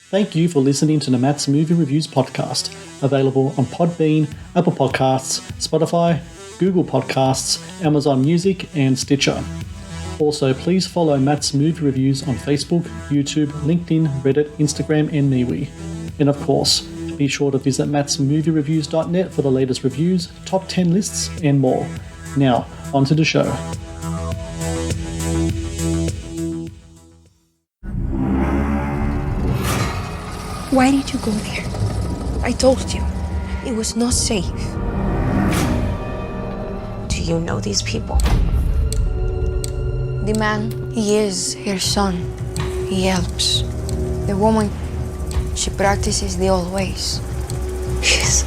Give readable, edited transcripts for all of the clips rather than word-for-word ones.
Thank you for listening to the Matt's Movie Reviews podcast, available on Podbean, Apple Podcasts, Spotify, Google Podcasts, Amazon Music, and Stitcher. Also, please follow Matt's Movie Reviews on Facebook, YouTube, LinkedIn, Reddit, Instagram, and MeWe. And of course, be sure to visit mattsmoviereviews.net for the latest reviews, top 10 lists, and more. Now, on to the show. Why did you go there? I told you, it was not safe. Do you know these people? The man, he is her son. He helps. The woman, she practices the old ways. She's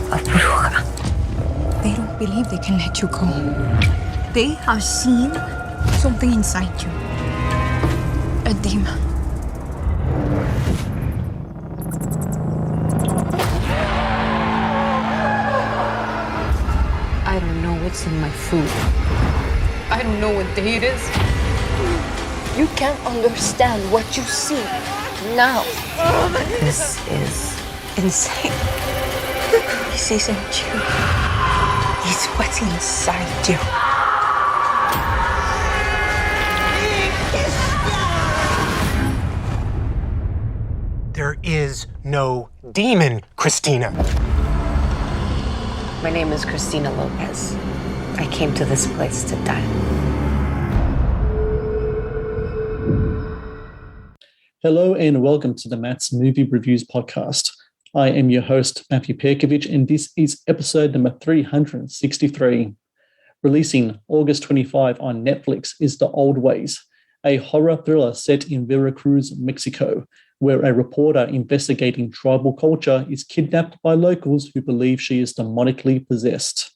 a bruja. They don't believe they can let you go. They have seen something inside you. A demon. I don't know what's in my food. I don't know what day it is. You can't understand what you see now. This is insane. This isn't you. It's what's inside you. There is no demon, Christina. My name is Christina Lopez. I came to this place to die. Hello and welcome to the Matt's Movie Reviews podcast. I am your host, Matthew Pejkovic, and this is episode number 363. Releasing August 25 on Netflix is The Old Ways, a horror thriller set in Veracruz, Mexico, where a reporter investigating tribal culture is kidnapped by locals who believe she is demonically possessed.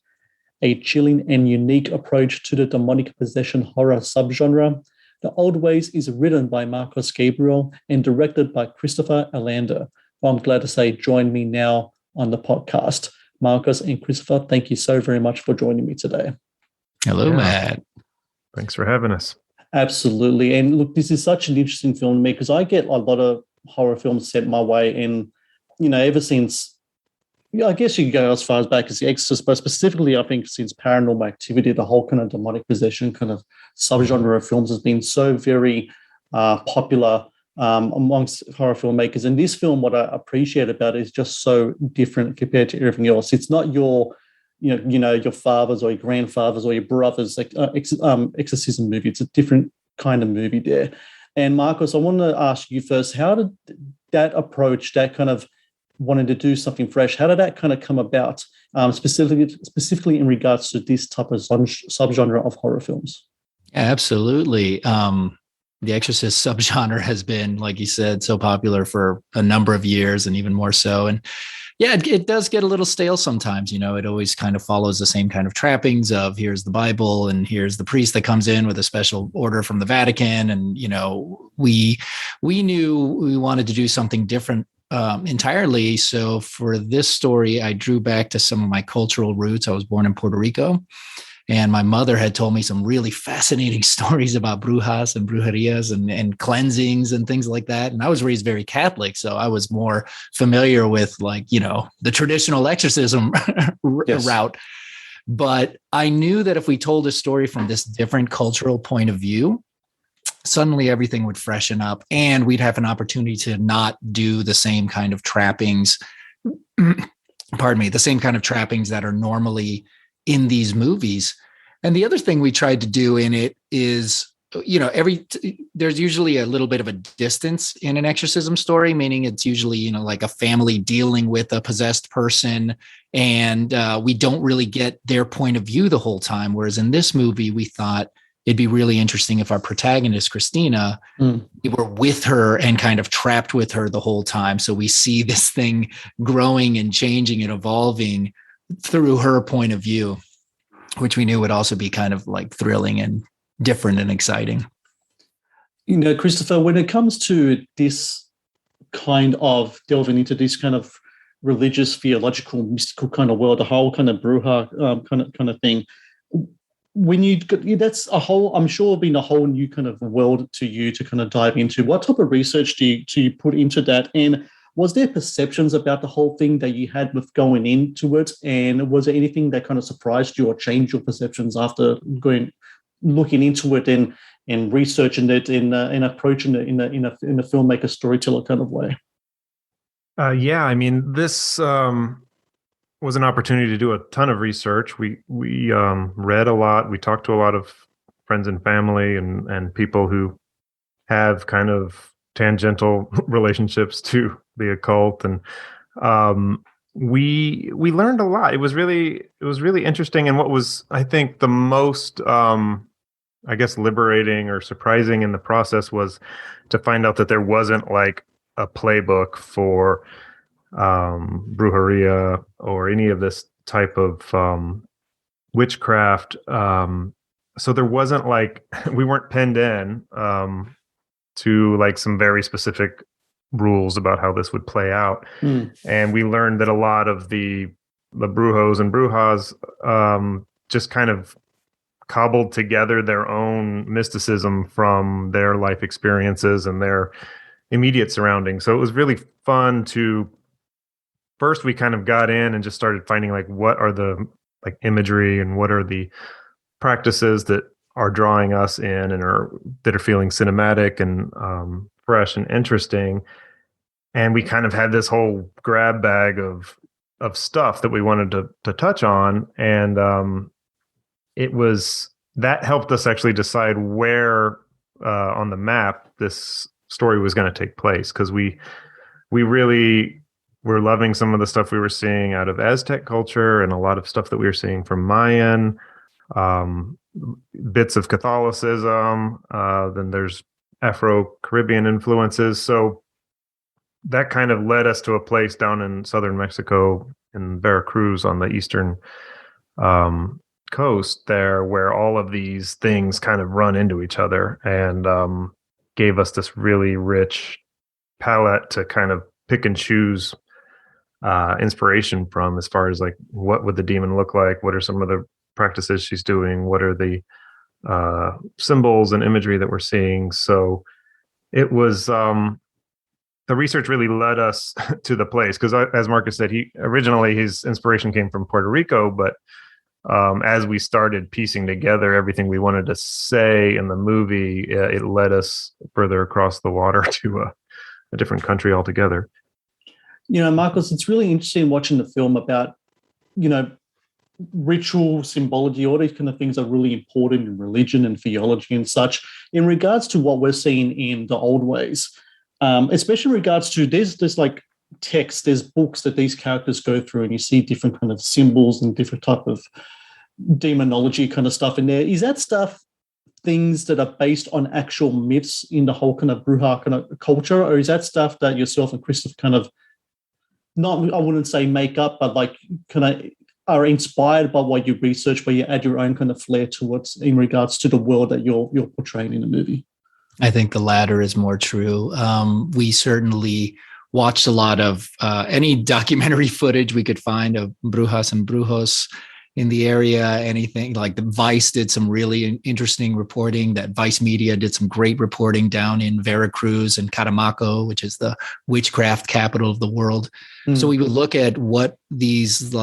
A chilling and unique approach to the demonic possession horror subgenre, The Old Ways is written by Gabriel and directed by Christopher Alender, who I'm glad to say joined me now on the podcast. Marcus and Christopher, thank you so very much for joining me today. Hello, Matt. Thanks for having us. Absolutely. And look, this is such an interesting film to me because I get a lot of horror films sent my way. And, ever since, I guess you could go as far as back as The Exorcist, but specifically, I think since Paranormal Activity, the whole kind of demonic possession kind of subgenre of films has been so very popular amongst horror filmmakers. And this film, what I appreciate about it is just so different compared to everything else. It's not your your father's or your grandfather's or your brother's exorcism movie. It's a different kind of movie there. And Marcos, I want to ask you first, how did that approach, that kind of wanting to do something fresh, how did that kind of come about, specifically in regards to this type of subgenre of horror films? Yeah, absolutely. The Exorcist subgenre has been, like you said, so popular for a number of years and even more so. And yeah, it does get a little stale sometimes. It always kind of follows the same kind of trappings of here's the Bible and here's the priest that comes in with a special order from the Vatican. And, we knew we wanted to do something different entirely. So for this story, I drew back to some of my cultural roots. I was born in Puerto Rico. And my mother had told me some really fascinating stories about brujas and brujerias and cleansings and things like that. And I was raised very Catholic, so I was more familiar with the traditional exorcism route. But I knew that if we told a story from this different cultural point of view, suddenly everything would freshen up and we'd have an opportunity to not do the same kind of trappings, the same kind of trappings that are normally in these movies. And the other thing we tried to do in it is, there's usually a little bit of a distance in an exorcism story, meaning it's usually, like a family dealing with a possessed person. And we don't really get their point of view the whole time. Whereas in this movie, we thought it'd be really interesting if our protagonist, Christina, we were with her and kind of trapped with her the whole time. So we see this thing growing and changing and evolving through her point of view, which we knew would also be kind of like thrilling and different and exciting. Christopher, when it comes to this kind of delving into this kind of religious, theological, mystical kind of world, the whole kind of bruja kind of thing, when that's a whole, I'm sure, been a whole new kind of world to you to kind of dive into. What type of research do you put into that? And was there perceptions about the whole thing that you had with going into it? And was there anything that kind of surprised you or changed your perceptions after looking into it and researching it and approaching it in a filmmaker storyteller kind of way? Yeah, I mean, this was an opportunity to do a ton of research. We read a lot. We talked to a lot of friends and family and people who have kind of tangential relationships to the occult, and we learned a lot. It was really interesting. And what was, I think, the most I guess liberating or surprising in the process was to find out that there wasn't like a playbook for brujeria or any of this type of witchcraft. So there wasn't like, we weren't pinned in to like some very specific rules about how this would play out. And we learned that a lot of the brujos and brujas just kind of cobbled together their own mysticism from their life experiences and their immediate surroundings. So it was really fun to, first we kind of got in and just started finding like what are the like imagery and what are the practices that are drawing us in and that are feeling cinematic and fresh and interesting. And we kind of had this whole grab bag of stuff that we wanted to touch on. And it was, that helped us actually decide where on the map this story was going to take place, because we really were loving some of the stuff we were seeing out of Aztec culture and a lot of stuff that we were seeing from Mayan, bits of Catholicism, then there's Afro-Caribbean influences. So that kind of led us to a place down in southern Mexico in Veracruz on the eastern coast there, where all of these things kind of run into each other, and gave us this really rich palette to kind of pick and choose inspiration from, as far as like, what would the demon look like? What are some of the practices she's doing? What are the symbols and imagery that we're seeing? So it was, the research really led us to the place, because as Marcus said, originally his inspiration came from Puerto Rico, but as we started piecing together everything we wanted to say in the movie, it led us further across the water to a different country altogether. Marcus, it's really interesting watching the film about, ritual symbology. All these kind of things are really important in religion and theology and such, in regards to what we're seeing in the old ways, especially in regards to there's like text, there's books that these characters go through, and you see different kind of symbols and different type of demonology kind of stuff in there. Is that stuff things that are based on actual myths in the whole kind of bruja kind of culture, or is that stuff that yourself and Christoph kind of, not, I wouldn't say make up, but like kind of are inspired by what you research, where you add your own kind of flair to it in regards to the world that you're portraying in the movie? I think the latter is more true. We certainly watched a lot of any documentary footage we could find of brujas and brujos in the area. Anything like the Vice did some really interesting reporting. That Vice Media did some great reporting down in Veracruz and Catemaco, which is the witchcraft capital of the world. So we would look at what these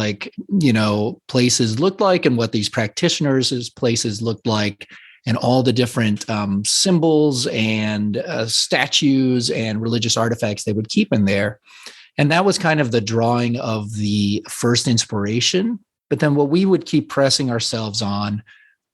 places looked like and what these practitioners' places looked like, and all the different symbols and statues and religious artifacts they would keep in there. And that was kind of the drawing of the first inspiration. But then what we would keep pressing ourselves on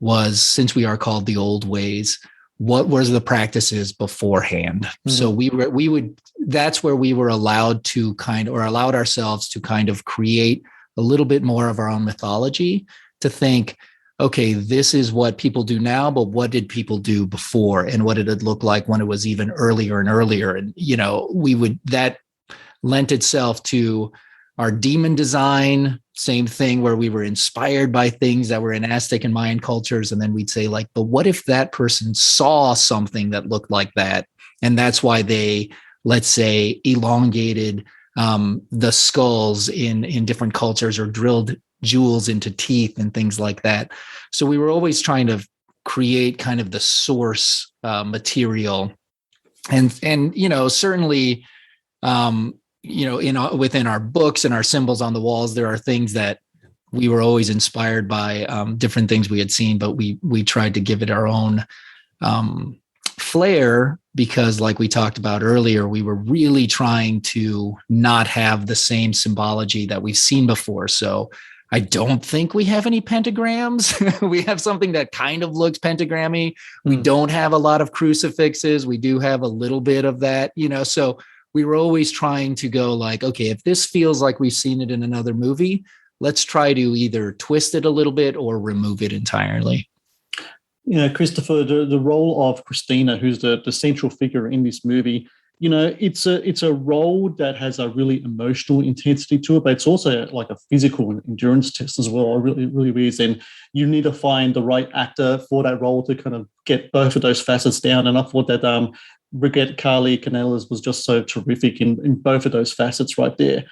was, since we are called the old ways, what was the practices beforehand? So we would, that's where we were allowed ourselves to kind of create a little bit more of our own mythology, to think, okay, this is what people do now, but what did people do before? And what did it look like when it was even earlier and earlier? And, that lent itself to our demon design, same thing, where we were inspired by things that were in Aztec and Mayan cultures. And then we'd say, like, but what if that person saw something that looked like that? And that's why they, let's say, elongated the skulls in different cultures, or drilled jewels into teeth and things like that. So we were always trying to create kind of the source material, and certainly, within our books and our symbols on the walls, there are things that we were always inspired by, different things we had seen, but we tried to give it our own flair, because like we talked about earlier, we were really trying to not have the same symbology that we've seen before. So I don't think we have any pentagrams. We have something that kind of looks pentagrammy. We don't have a lot of crucifixes. We do have a little bit of that, so we were always trying to go like, okay, if this feels like we've seen it in another movie, let's try to either twist it a little bit or remove it entirely. Christopher, the role of Christina, who's the central figure in this movie, it's a role that has a really emotional intensity to it, but it's also like a physical endurance test as well. It really, really is. And you need to find the right actor for that role to kind of get both of those facets down. And I thought that Brigitte Carly Canellas was just so terrific in both of those facets right there.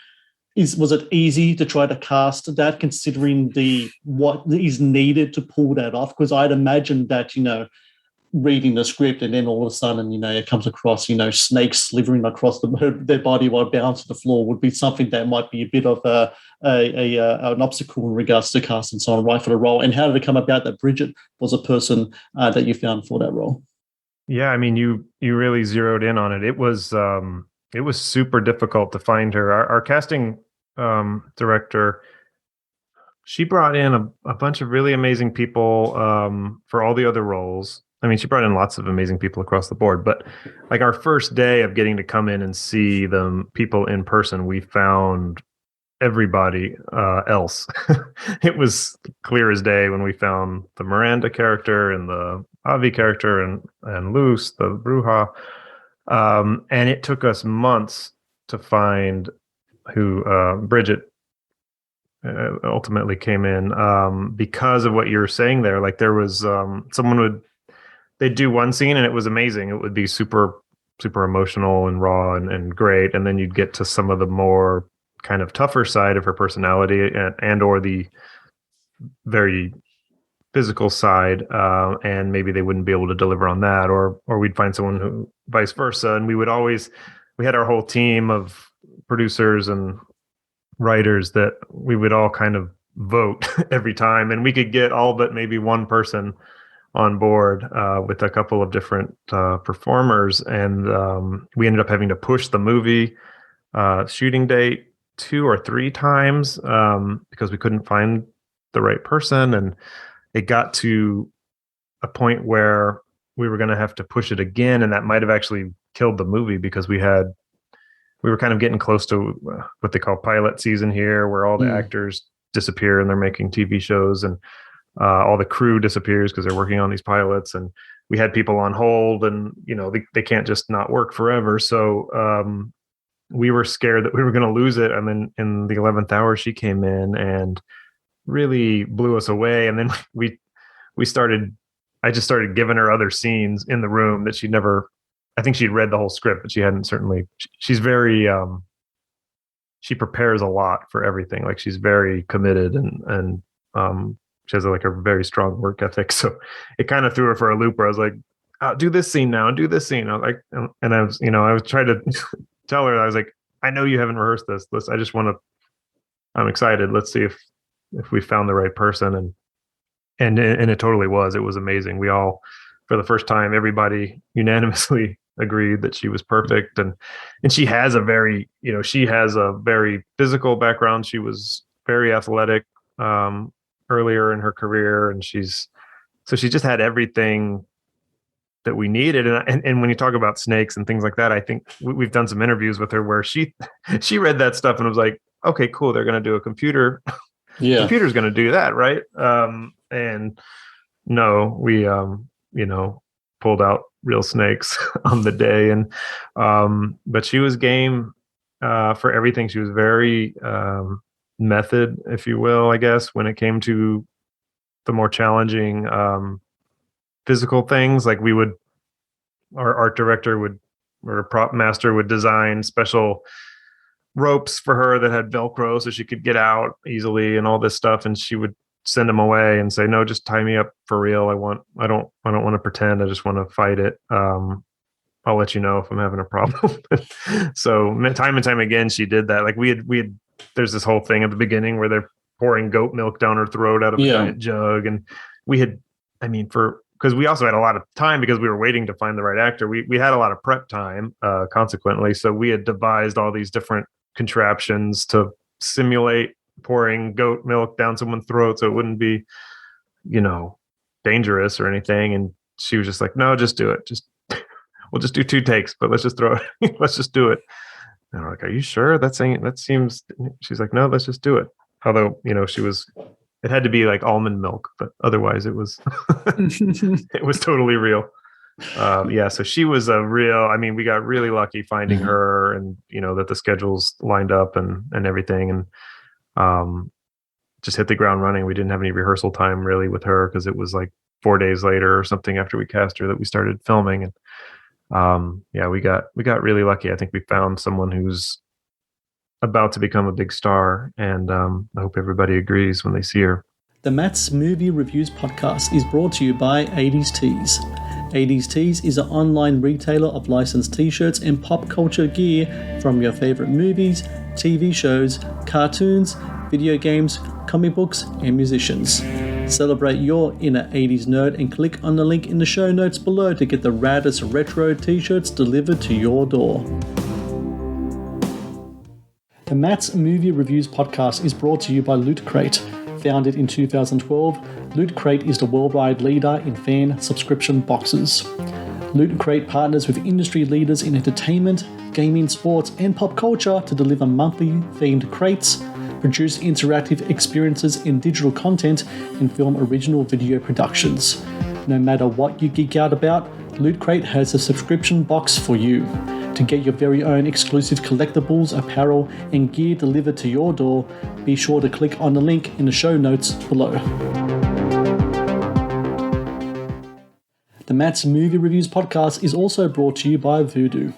Was it easy to try to cast that, considering what is needed to pull that off? Because I'd imagine that, reading the script and then all of a sudden, it comes across, snakes slithering across their body while bound to the floor would be something that might be a bit of an obstacle in regards to casting someone right for the role. And how did it come about that Bridget was a person that you found for that role? Yeah, I mean, you really zeroed in on it. It was super difficult to find her. Our casting director, she brought in a bunch of really amazing people for all the other roles. I mean, she brought in lots of amazing people across the board, but like our first day of getting to come in and see the people in person, we found everybody else. It was clear as day when we found the Miranda character and the Avi character and Luz, the bruja. And it took us months to find who Bridget ultimately came in, because of what you're saying there. Like there was they'd do one scene and it was amazing. It would be super, super emotional and raw and great. And then you'd get to some of the more kind of tougher side of her personality and or the very physical side, and maybe they wouldn't be able to deliver on that, or we'd find someone who vice versa. And we had our whole team of producers and writers that we would all kind of vote every time, and we could get all but maybe one person on board with a couple of different performers. And we ended up having to push the movie shooting date 2 or 3 times because we couldn't find the right person. And it got to a point where we were going to have to push it again, and that might have actually killed the movie, because we were kind of getting close to what they call pilot season here, where all the actors disappear and they're making TV shows, and all the crew disappears because they're working on these pilots, and we had people on hold, and they can't just not work forever. So we were scared that we were going to lose it. And then in the 11th hour, she came in and really blew us away. And then I just started giving her other scenes in the room that I think she'd read the whole script, but she hadn't certainly. She's very, she prepares a lot for everything. Like she's very committed and she has like a very strong work ethic. So it kind of threw her for a loop where I was like, oh, do this scene now and do this scene. I was like, and I was trying to tell her, I was like, I know you haven't rehearsed this. I'm excited. Let's see if we found the right person. And it totally was. It was amazing. We all, for the first time, everybody unanimously agreed that she was perfect. And she has a very physical background. She was very athletic earlier in her career, and she just had everything that we needed. And when you talk about snakes and things like that, I think we've done some interviews with her where she read that stuff and was like, okay, cool. They're going to do a computer. Yeah. Computer's going to do that. Right. And no, we, pulled out real snakes on the day. And, but she was game, for everything. She was very, method, if you will, I guess, when it came to the more challenging, physical things. Like our art director or prop master would design special ropes for her that had Velcro so she could get out easily and all this stuff. And she would send them away and say, no, just tie me up for real. I don't want to pretend. I just want to fight it. I'll let you know if I'm having a problem. So time and time again, she did that. Like we had, there's this whole thing at the beginning where they're pouring goat milk down her throat out of a giant jug. And we had, because we also had a lot of time because we were waiting to find the right actor. We had a lot of prep time, consequently. So we had devised all these different contraptions to simulate pouring goat milk down someone's throat so it wouldn't be, dangerous or anything. And she was just like, no, just do it. We'll just do 2 takes, but let's just throw it. Let's just do it. And we're like, are you sure? That seems, she's like, no, let's just do it. Although, it had to be like almond milk, but otherwise it was, it was totally real. So she was we got really lucky finding her and, that the schedules lined up and everything. And just hit the ground running. We didn't have any rehearsal time really with her because it was like 4 days later or something after we cast her that we started filming. And we got really lucky. I think we found someone who's about to become a big star, and I hope everybody agrees when they see her. The Matt's Movie Reviews podcast is brought to you by 80s Tees. 80s Tees is an online retailer of licensed t-shirts and pop culture gear from your favorite movies, TV shows, cartoons, video games, comic books, and musicians. Celebrate your inner 80s nerd and click on the link in the show notes below to get the raddest retro t-shirts delivered to your door. The Matt's Movie Reviews podcast is brought to you by Loot Crate. Founded in 2012, Loot Crate is the worldwide leader in fan subscription boxes. Loot Crate partners with industry leaders in entertainment, gaming, sports, and pop culture to deliver monthly themed crates, produce interactive experiences in digital content, and film original video productions. No matter what you geek out about, Loot Crate has a subscription box for you. To get your very own exclusive collectibles, apparel, and gear delivered to your door, be sure to click on the link in the show notes below. The Matt's Movie Reviews podcast is also brought to you by Vudu.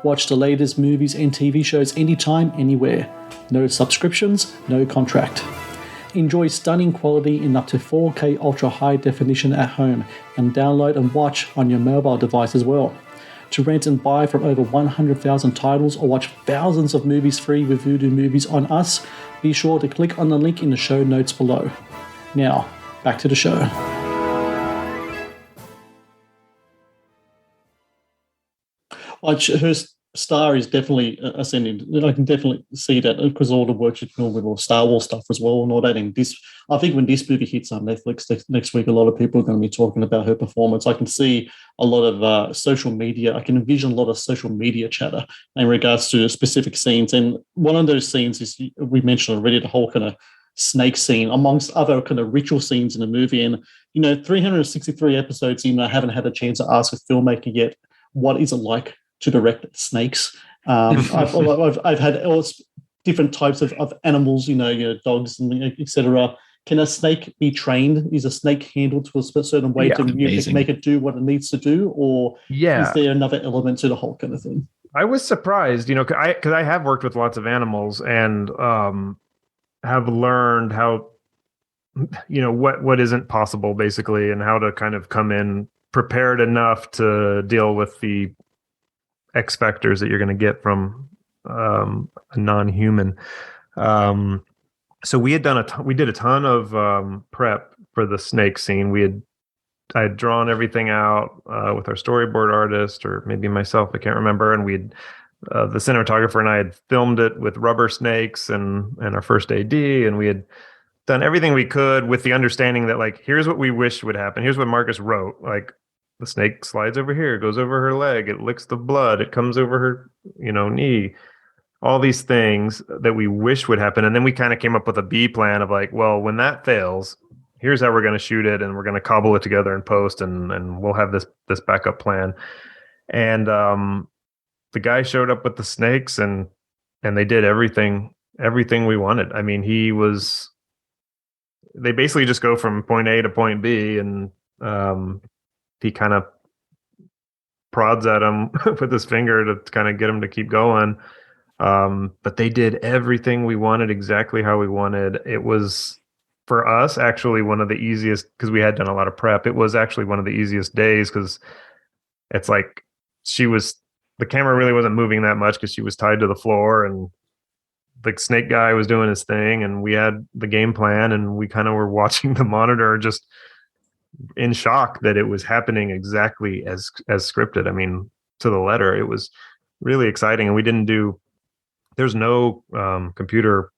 Watch the latest movies and TV shows anytime, anywhere. No subscriptions, no contract. Enjoy stunning quality in up to 4K ultra high definition at home and download and watch on your mobile device as well. To rent and buy from over 100,000 titles or watch thousands of movies free with Vudu Movies on us, be sure to click on the link in the show notes below. Now, back to the show. Her star is definitely ascending. I can definitely see that because all the work she's doing with all Star Wars stuff as well and all that. And I think when this movie hits on Netflix next week, a lot of people are going to be talking about her performance. I can see a lot of social media. I can envision a lot of social media chatter in regards to specific scenes. And one of those scenes is, we mentioned already, the whole kind of snake scene, amongst other kind of ritual scenes in the movie. And, 363 episodes in, I haven't had a chance to ask a filmmaker yet, what is it like to direct snakes? I've had all different types of animals, dogs and etc. Can a snake be trained? Is a snake handled to a certain way to make it do what it needs to do, or is there another element to the whole kind of thing? I was surprised, because I have worked with lots of animals and have learned how, what isn't possible basically, and how to kind of come in prepared enough to deal with the X factors that you're going to get from a non-human. So we did a ton of prep for the snake scene. I had drawn everything out with our storyboard artist, or maybe myself, I can't remember. And the cinematographer and I had filmed it with rubber snakes and our first AD, and we had done everything we could with the understanding that, like, here's what we wish would happen. Here's what Marcus wrote. Like, the snake slides over here, goes over her leg, it licks the blood, it comes over her, knee. All these things that we wish would happen. And then we kind of came up with a B plan of like, well, when that fails, here's how we're going to shoot it, and we're going to cobble it together in post, and we'll have this backup plan. And the guy showed up with the snakes, and they did everything we wanted. I mean, they basically just go from point A to point B, and he kind of prods at him with his finger to kind of get him to keep going. But they did everything we wanted exactly how we wanted. It was, for us, actually one of the easiest, because we had done a lot of prep. It was actually one of the easiest days, because it's like the camera really wasn't moving that much because she was tied to the floor, and the snake guy was doing his thing, and we had the game plan, and we kind of were watching the monitor just in shock that it was happening exactly as scripted. I mean, to the letter. It was really exciting, and there's no computer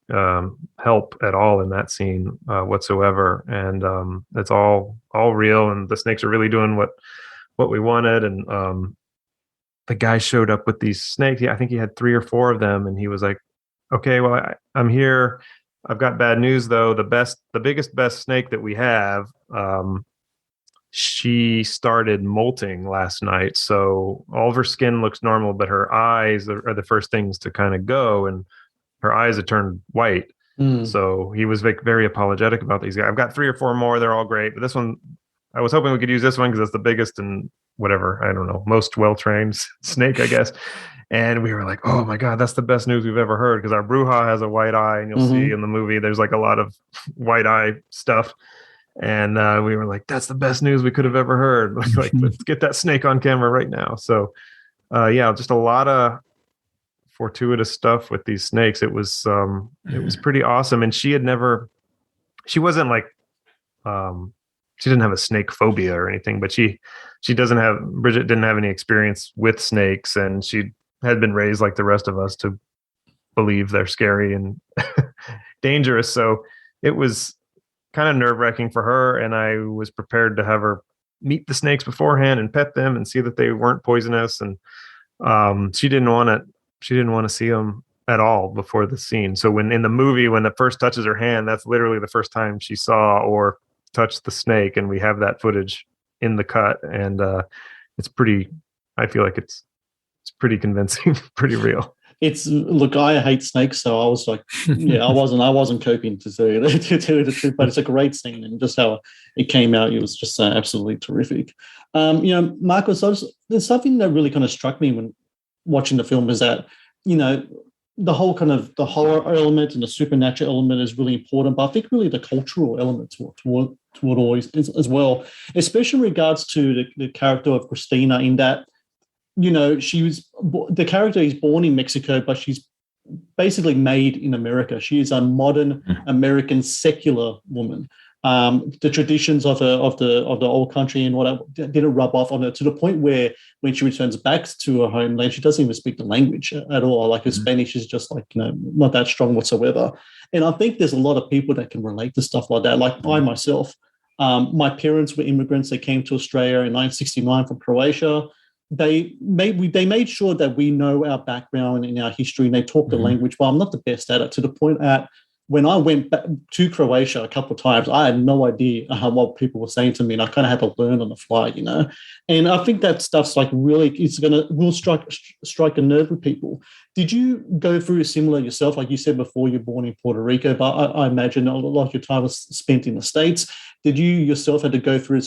help at all in that scene whatsoever, and it's all real, and the snakes are really doing what we wanted. And the guy showed up with these snakes. I think he had 3 or 4 of them, and he was like, okay, well, I'm here. I've got bad news though. The biggest, best snake that we have, she started molting last night. So all of her skin looks normal, but her eyes are the first things to kind of go, and her eyes had turned white. So he was very apologetic about these guys. I've got 3 or 4 more. They're all great, but this one, I was hoping we could use this one because it's the biggest and whatever, I don't know, most well-trained snake, I guess. And we were like, oh my God, that's the best news we've ever heard, because our bruja has a white eye, and you'll see in the movie, there's like a lot of white eye stuff. And we were like, that's the best news we could have ever heard. Like, let's get that snake on camera right now. So yeah, just a lot of fortuitous stuff with these snakes. It was pretty awesome. And she wasn't like, she didn't have a snake phobia or anything, but Bridget didn't have any experience with snakes, and she had been raised like the rest of us to believe they're scary and dangerous. So it was kind of nerve-wracking for her, and I was prepared to have her meet the snakes beforehand and pet them and see that they weren't poisonous. And she didn't want to see them at all before the scene. So when in the movie, when it first touches her hand, that's literally the first time she saw or touched the snake, and we have that footage in the cut, and I feel like it's pretty convincing, pretty real. Look, I hate snakes, so I was like, yeah, I wasn't coping, to tell you the truth, but it's a great scene, and just how it came out, it was just absolutely terrific. Marcus, there's something that really kind of struck me when watching the film, is that, the whole kind of the horror element and the supernatural element is really important, but I think really the cultural element toward all as well, especially in regards to the character of Christina, in that, the character is born in Mexico, but she's basically made in America. She is a modern American secular woman. The traditions of the old country and whatever didn't rub off on her, to the point where when she returns back to her homeland, she doesn't even speak the language at all. Like her Spanish is just like, not that strong whatsoever. And I think there's a lot of people that can relate to stuff like that. Like I myself, my parents were immigrants. They came to Australia in 1969 from Croatia. They made sure that we know our background and our history, and they talk the language, but I'm not the best at it, to the point that when I went back to Croatia a couple of times, I had no idea what people were saying to me, and I kind of had to learn on the fly, And I think that stuff's like will strike a nerve with people. Did you go through a similar yourself? Like you said before, you're born in Puerto Rico, but I imagine a lot of your time was spent in the States. Did you yourself had to go through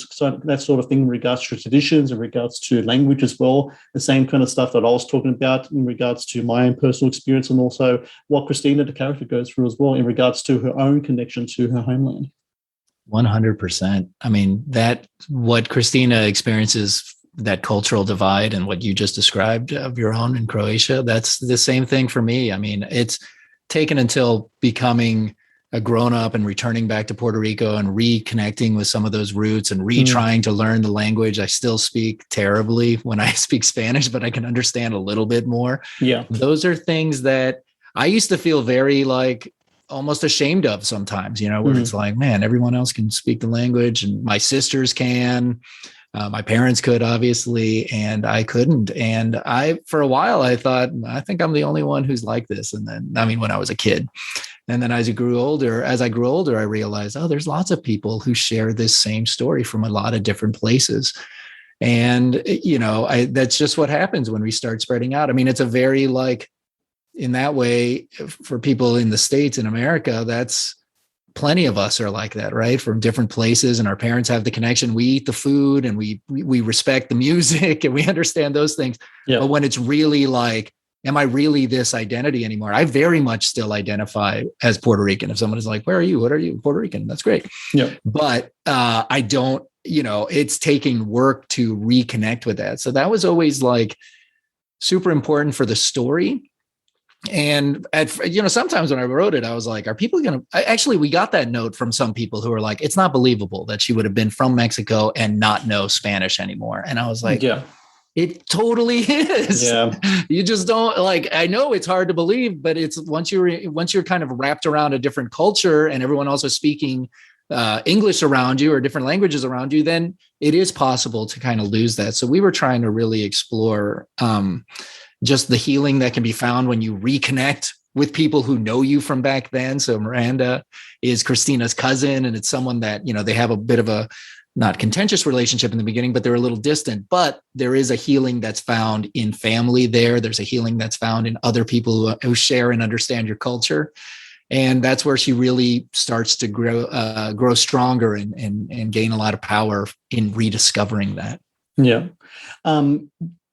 that sort of thing in regards to traditions, in regards to language as well? The same kind of stuff that I was talking about in regards to my own personal experience, and also what Christina, the character, goes through as well in regards to her own connection to her homeland. 100%. I mean, what Christina experiences, that cultural divide, and what you just described of your own in Croatia, that's the same thing for me. I mean, it's taken until becoming a grown-up and returning back to Puerto Rico and reconnecting with some of those roots and retrying to learn the language. I still speak terribly when I speak Spanish, but I can understand a little bit more. Yeah. Those are things that I used to feel very like almost ashamed of sometimes, where it's like, man, everyone else can speak the language, and my sisters can. My parents could, obviously, and I couldn't. And for a while, I thought, I think I'm the only one who's like this. And then, when I was a kid, and then as I grew older, I realized, there's lots of people who share this same story from a lot of different places. And, that's just what happens when we start spreading out. I mean, it's a very in that way, for people in the States, in America, that's plenty of us are like that, right? From different places, and our parents have the connection. We eat the food, and we respect the music, and we understand those things. Yeah. But when it's really am I really this identity anymore? I very much still identify as Puerto Rican. If someone is like, where are you? What are you? Puerto Rican. That's great. Yeah. But I don't, it's taking work to reconnect with that. So that was always like super important for the story. And sometimes when I wrote it, I was like, are people going to, actually, we got that note from some people who were like, it's not believable that she would have been from Mexico and not know Spanish anymore. And I was like, yeah, it totally is. Yeah. You just don't like, I know it's hard to believe, but it's once you're kind of wrapped around a different culture and everyone else is speaking English around you or different languages around you, then it is possible to kind of lose that. So we were trying to really explore just the healing that can be found when you reconnect with people who know you from back then. So Miranda is Christina's cousin, and it's someone that, they have a bit of a not contentious relationship in the beginning, but they're a little distant. But there is a healing that's found in family there. There's a healing that's found in other people who share and understand your culture. And that's where she really starts to grow stronger and gain a lot of power in rediscovering that. Yeah.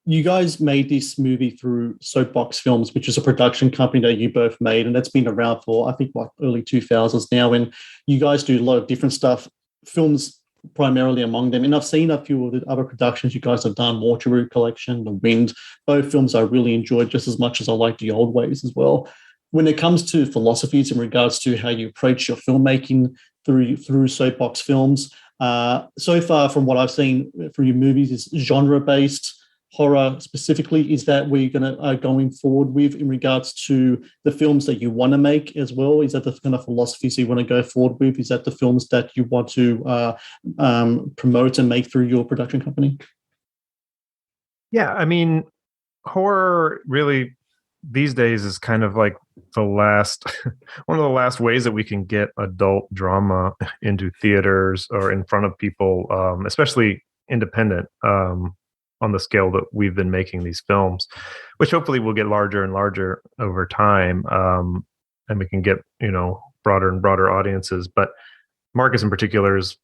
You guys made this movie through Soapbox Films, which is a production company that you both made, and that's been around for, I think, like early 2000s now. And you guys do a lot of different stuff, films primarily among them. And I've seen a few of the other productions you guys have done, Mortuary Collection, The Wind. Both films I really enjoyed just as much as I like The Old Ways as well. When it comes to philosophies in regards to how you approach your filmmaking through Soapbox Films, so far from what I've seen from your movies is genre-based. Horror specifically, is that where you're going to going forward with in regards to the films that you want to make as well? Is that the kind of philosophies you want to go forward with? Is that the films that you want to promote and make through your production company? Yeah, I mean, horror really these days is kind of like the last one of the last ways that we can get adult drama into theaters or in front of people, especially independent. On the scale that we've been making these films, which hopefully will get larger and larger over time, and we can get broader and broader audiences. But Marcus in particular has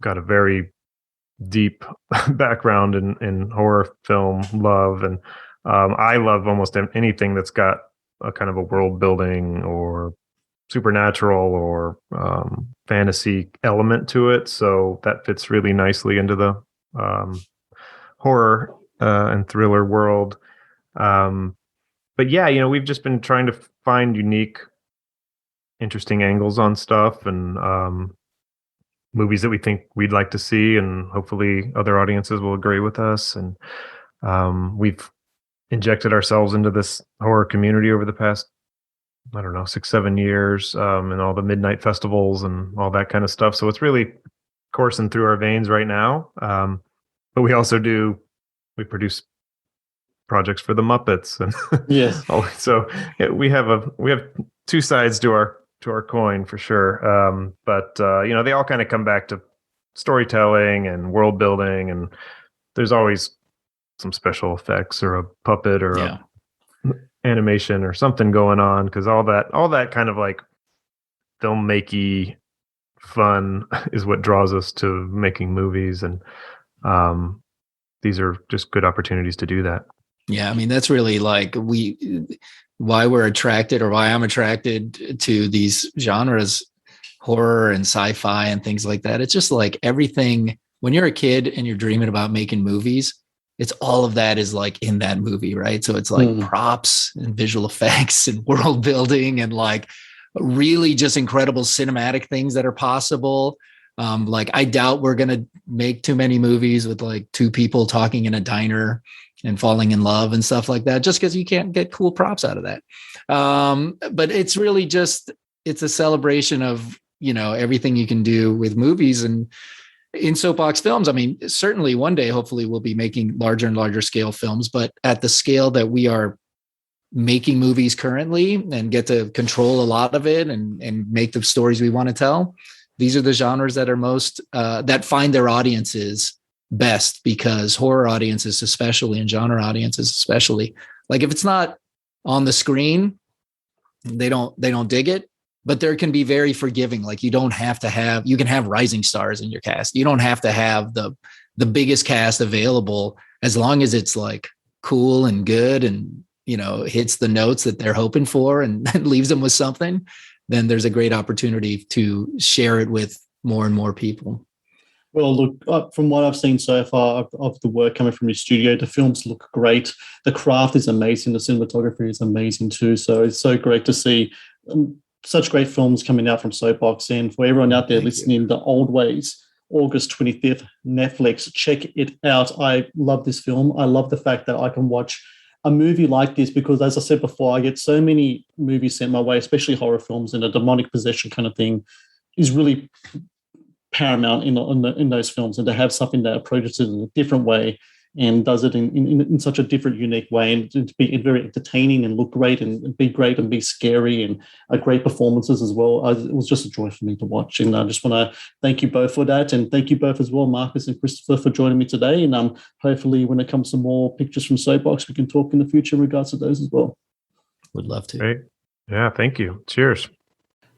got a very deep background in horror film love, and I love almost anything that's got a kind of a world building or supernatural or fantasy element to it. So that fits really nicely into the horror and thriller world. But yeah, we've just been trying to find unique, interesting angles on stuff and movies that we think we'd like to see, and hopefully other audiences will agree with us. And we've injected ourselves into this horror community over the past, 6-7 years, and all the midnight festivals and all that kind of stuff. So it's really coursing through our veins right now. But we also we produce projects for the Muppets, and yes. So yeah, we have two sides to our coin for sure. But they all kind of come back to storytelling and world building, and there's always some special effects or a puppet or a animation or something going on, because all that kind of like filmmaking fun is what draws us to making movies, and these are just good opportunities to do that. Yeah, I mean, that's really like why we're attracted, or why I'm attracted to these genres, horror and sci-fi and things like that. It's just like everything, when you're a kid and you're dreaming about making movies, it's all of that is like in that movie, right? So it's like props and visual effects and world building and like really just incredible cinematic things that are possible. Like I doubt we're going to make too many movies with like two people talking in a diner and falling in love and stuff like that, just because you can't get cool props out of that. But it's really just, it's a celebration of, everything you can do with movies. And in Soapbox Films, I mean, certainly one day, hopefully we'll be making larger and larger scale films, but at the scale that we are making movies currently and get to control a lot of it and make the stories we want to tell, these are the genres that are most, that find their audiences best, because horror audiences, especially, and genre audiences, especially, like if it's not on the screen, they don't dig it. But there can be very forgiving. Like you can have rising stars in your cast. You don't have to have the biggest cast available, as long as it's like cool and good and hits the notes that they're hoping for and leaves them with something, then there's a great opportunity to share it with more and more people. Well, look, from what I've seen so far of the work coming from your studio, the films look great. The craft is amazing. The cinematography is amazing too. So it's so great to see such great films coming out from Soapbox. And for everyone out there listening, The Old Ways, August 25th, Netflix, check it out. I love this film. I love the fact that I can watch a movie like this because, as I said before, I get so many movies sent my way, especially horror films, and a demonic possession kind of thing is really paramount in those films. And to have something that approaches it in a different way and does it in such a different, unique way, and to be very entertaining and look great and be great and be scary and great performances as well. It was just a joy for me to watch. And I just want to thank you both for that. And thank you both as well, Marcus and Christopher, for joining me today. And hopefully when it comes to more pictures from Soapbox, we can talk in the future in regards to those as well. Would love to. Great. Yeah, thank you. Cheers.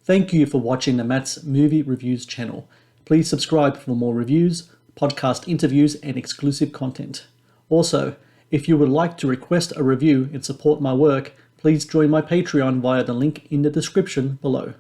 Thank you for watching the Matt's Movie Reviews channel. Please subscribe for more reviews, podcast interviews, and exclusive content. Also, if you would like to request a review and support my work, please join my Patreon via the link in the description below.